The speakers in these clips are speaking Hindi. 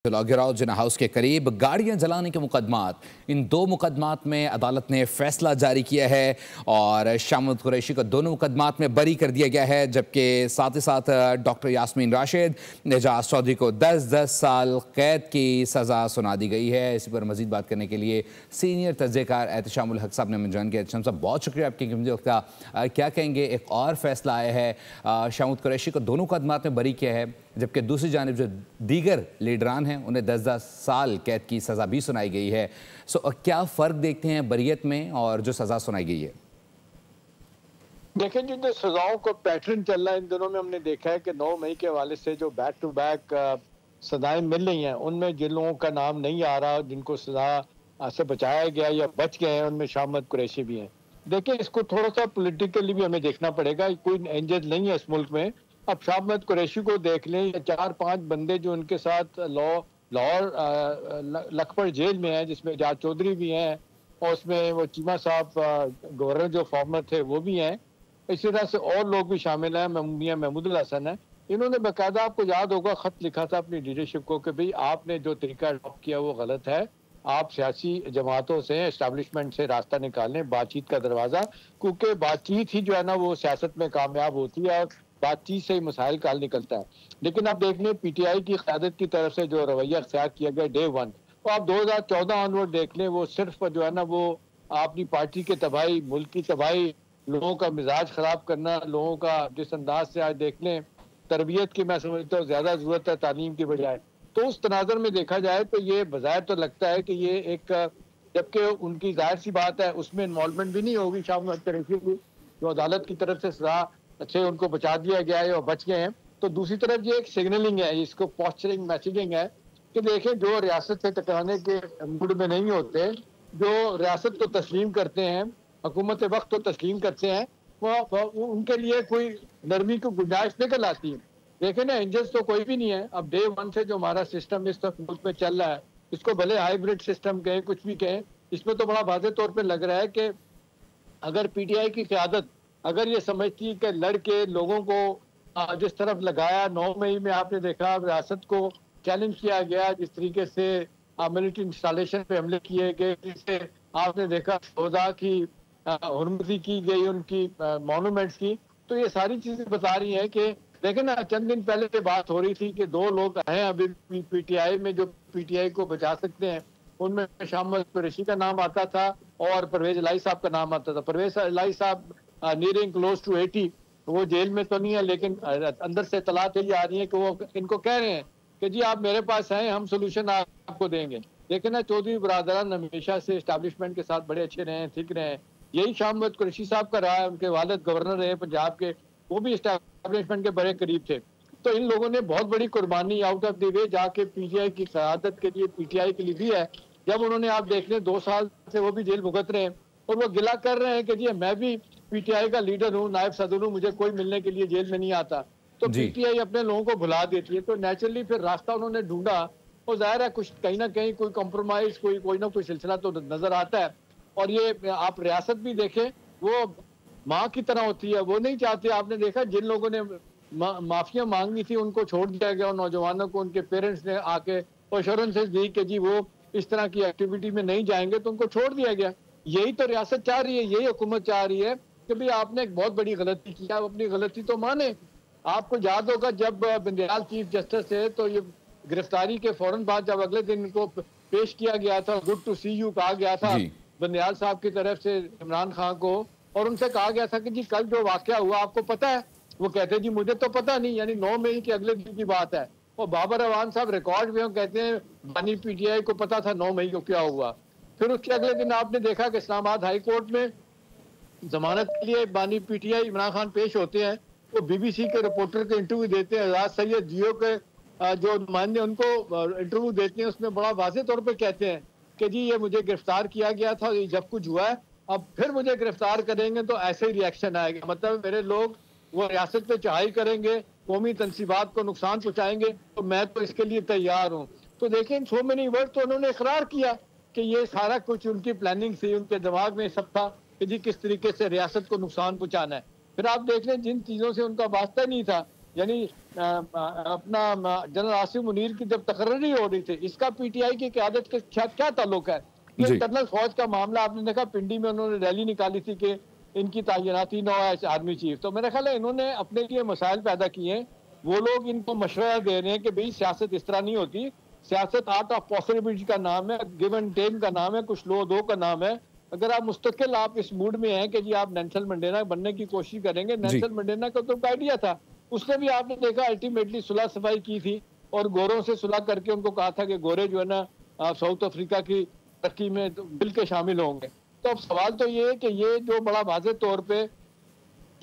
गिराओ जिना हाउस के करीब गाड़ियां जलाने के मुकदमात, इन दो मुकदमात में अदालत ने फैसला जारी किया है और शामुद कुरैशी को दोनों मुकदमात में बरी कर दिया गया है, जबकि साथ ही साथ डॉक्टर यास्मीन राशिद, एजाज चौधरी को 10-10 साल कैद की सज़ा सुना दी गई है। इसी पर मजीद बात करने के लिए सीनियर तज्ज़ेकार एहतशामुल हक साहब ने हमें ज्वाइन किया। एहतशाम साहब, बहुत शुक्रिया आपकी कीमती वक्त का। क्या कहेंगे, एक और फैसला आया है, शामुद कुरैशी को दोनों मुकदमात में बरी किया है, जबकि दूसरी जानिब जो दीगर लीडरान हैं उन्हें 10-10 साल कैद की सज़ा भी सुनाई गई है। क्या फ़र्क देखते हैं बरियत में और जो सज़ा सुनाई गई है? देखें, जो सजाओं को पैटर्न चल रहा है इन दिनों में, हमने देखा है कि 9 मई के हवाले से जो बैक टू बैक सजाएं मिल रही हैं, उनमें जिन लोगों का नाम नहीं आ रहा, जिनको सजा से बचाया गया या बच गए हैं, उनमें शामुद कुरैशी भी हैं। देखिए, इसको थोड़ा सा पॉलिटिकली भी हमें देखना पड़ेगा। कोई एंजल नहीं है इस मुल्क में। अब शामुद कुरैशी को देख लें या 4-5 बंदे जो उनके साथ लाहौर लखपत जेल में हैं, जिसमें एजाज चौधरी भी हैं और उसमें वो चीमा साहब गवर्नर जो फॉर्मर थे वो भी हैं। इसी तरह से और लोग भी शामिल हैं। मियां महमूदुल हसन है। इन्होंने बाकायदा, आपको याद होगा, खत लिखा था अपनी लीडरशिप को कि भाई आपने जो तरीका अडॉप्ट किया वो गलत है। आप सियासी जमातों से, एस्टैब्लिशमेंट से रास्ता निकालें, बातचीत का दरवाजा, क्योंकि बातचीत ही जो है ना वो सियासत में कामयाब होती है और बातचीत से ही मसाइल का हल निकलता है। लेकिन आप देख लें, पीटीआई की क़यादत की तरफ से जो रवैया अख्तियार किया गया डे 1, तो आप 2014 ऑनवर्ड देख लें, वो सिर्फ जो है ना वो अपनी पार्टी की तबाही, मुल्क की तबाही, लोगों का मिजाज खराब करना, लोगों का जिस अंदाज से आज देख लें तरबियत की, मैं समझता हूँ ज्यादा जरूरत है तालीम की बजाय। तो उस तनाजर में देखा जाए तो ये बज़ाहिर तो लगता है कि ये एक, जबकि उनकी जाहिर सी बात है उसमें इन्वॉल्वमेंट भी नहीं होगी शामुद कुरैशी की, जो अदालत की तरफ से सजा अच्छे उनको बचा दिया गया है और बच गए हैं। तो दूसरी तरफ ये एक सिग्नलिंग है, इसको पोस्चरिंग मैसेजिंग है कि देखें, जो रियासत से टकराने के मूड में नहीं होते, जो रियासत को तस्लीम करते हैं, हुकूमत वक्त को तस्लीम करते हैं, वो उनके लिए कोई नरमी की गुंजाइश निकल आती है। देखें ना, एंजल्स तो कोई भी नहीं है। अब डे 1 से जो हमारा सिस्टम इस वक्त मुल्क में चल रहा है, इसको भले हाइब्रिड सिस्टम कहें, कुछ भी कहें, इसमें तो बड़ा वाज़ेह तौर पर लग रहा है कि अगर पीटीआई की क़यादत अगर ये समझती कि लड़के लोगों को जिस तरफ लगाया, 9 मई में आपने देखा रियासत को चैलेंज किया गया, जिस तरीके से मिलिट्री इंस्टॉलेशन पे हमले किए गए, जिससे आपने देखा शोधा की हुर्मती की गई, उनकी मॉन्यूमेंट्स की, तो ये सारी चीजें बता रही हैं कि देखें ना, चंद दिन पहले से बात हो रही थी कि 2 लोग हैं अभी पीटीआई में जो पीटीआई को बचा सकते हैं। उनमें शामुद कुरैशी का नाम आता था और परवेज इलाही साहब का नाम आता था। परवेज इलाही साहब नियरिंग क्लोज टू 80, वो जेल में तो नहीं है, लेकिन अंदर से इत्तलात ये आ रही है कि वो इनको कह रहे हैं कि जी आप मेरे पास हैं, हम सोल्यूशन आपको देंगे। लेकिन ना, चौधरी बरादरान हमेशा से एस्टैब्लिशमेंट के साथ बड़े अच्छे रहे हैं, ठीक रहे हैं। यही शामुद कुरैशी साहब का रहा है। उनके वालिद गवर्नर रहे पंजाब के, वो भी एस्टैब्लिशमेंट के बड़े करीब थे। तो इन लोगों ने बहुत बड़ी कुर्बानी आउट ऑफ द वे जाके पीटीआई की क़यादत के लिए, पीटीआई के लिए दी है। जब उन्होंने, आप देख लें, 2 साल से वो भी जेल भुगत रहे हैं और वो गिला कर रहे हैं कि जी मैं भी पीटीआई का लीडर हूँ, नायब सदर हूँ, मुझे कोई मिलने के लिए जेल में नहीं आता। तो पीटीआई अपने लोगों को भुला देती है। तो नेचुरली फिर रास्ता उन्होंने ढूंढा और जाहिर है कुछ कहीं ना कहीं कोई कॉम्प्रोमाइज, कोई ना कोई सिलसिला तो नजर आता है। और ये आप रियासत भी देखें, वो माँ की तरह होती है, वो नहीं चाहते। आपने देखा, जिन लोगों ने माफिया मांगी थी उनको छोड़ दिया गया और नौजवानों को उनके पेरेंट्स ने आके एश्योरेंसेस दी कि जी वो इस तरह की एक्टिविटी में नहीं जाएंगे, तो उनको छोड़ दिया गया। यही तो रियासत चाह रही है, यही हुकूमत चाह रही है कि भाई आपने एक बहुत बड़ी गलती की, आप अपनी गलती तो माने। आपको याद होगा जब बंदयाल चीफ जस्टिस थे, तो ये गिरफ्तारी के फौरन बाद जब अगले दिन इनको पेश किया गया था, गुड टू सी यू कहा गया था बंदयाल साहब की तरफ से इमरान खान को, और उनसे कहा गया था कि जी कल जो वाकया हुआ आपको पता है? वो कहते जी मुझे तो पता नहीं। यानी 9 मई के अगले दिन की बात है। और बाबर अवान साहब रिकॉर्ड में कहते हैं बानी पीटीआई को पता था 9 मई को क्या हुआ। फिर उसके अगले दिन आपने देखा कि इस्लामाबाद हाई कोर्ट में जमानत के लिए बानी पीटीआई इमरान खान पेश होते हैं। वो बीबीसी के रिपोर्टर को इंटरव्यू देते हैं, आजाद सैयद जियो के जो नुमाइंदे उनको इंटरव्यू देते हैं। उसमें बड़ा वाज़ेह तौर पे कहते हैं कि जी ये मुझे गिरफ्तार किया गया था, ये जब कुछ हुआ है, अब फिर मुझे गिरफ्तार करेंगे तो ऐसे ही रिएक्शन आएगा। मतलब मेरे लोग वो रियासत पे चढ़ाई करेंगे, कौमी तनसीबात को नुकसान पहुँचाएंगे, तो मैं तो इसके लिए तैयार हूँ। तो देखें, सो मेनी वर्ड तो उन्होंने इकरार किया कि ये सारा कुछ उनकी प्लानिंग थी, उनके दिमाग में सब था कि जी किस तरीके से रियासत को नुकसान पहुँचाना है। फिर आप देख लें, जिन चीज़ों से उनका वास्ता नहीं था, यानी अपना जनरल आसिम मुनीर की जब तकर्री हो रही थी, इसका पीटीआई की क़यादत के साथ क्या ताल्लुक है? ये इंटरनल फौज का मामला आपने देखा, पिंडी में उन्होंने रैली निकाली थी कि इनकी तैनाती न हो आर्मी चीफ। तो मेरा ख्याल है इन्होंने अपने लिए मसाइल पैदा किए हैं। वो लोग इनको मशवरा दे रहे हैं कि भाई सियासत इस तरह नहीं होती, सियासत आर्ट ऑफ पॉसिबिलिटी का नाम है, गिव एंड टेक का नाम है, कुछ लो दो का नाम है। अगर आप मुस्तकिल आप इस मूड में हैं कि जी आप नेल्सन मंडेला बनने की कोशिश करेंगे, नेल्सन मंडेला का तो आइडिया था, उसने भी आपने देखा अल्टीमेटली सुलह सफाई की थी और गोरों से सुलह करके उनको कहा था कि गोरे जो है ना साउथ अफ्रीका की तरक्की में बिल के शामिल होंगे। तो अब सवाल तो ये है कि ये जो बड़ा वाज़ेह तौर पे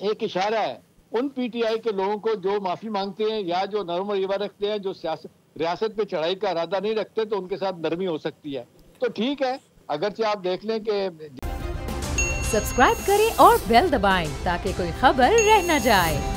एक इशारा है उन पीटीआई के लोगों को जो माफी मांगते हैं या जो नरम रवैया रखते हैं, जो रियासत पे चढ़ाई का इरादा नहीं रखते, तो उनके साथ नरमी हो सकती है। तो ठीक है, अगरचे आप देख लें कि सब्सक्राइब करें और बेल दबाएं ताकि कोई खबर रह न जाए।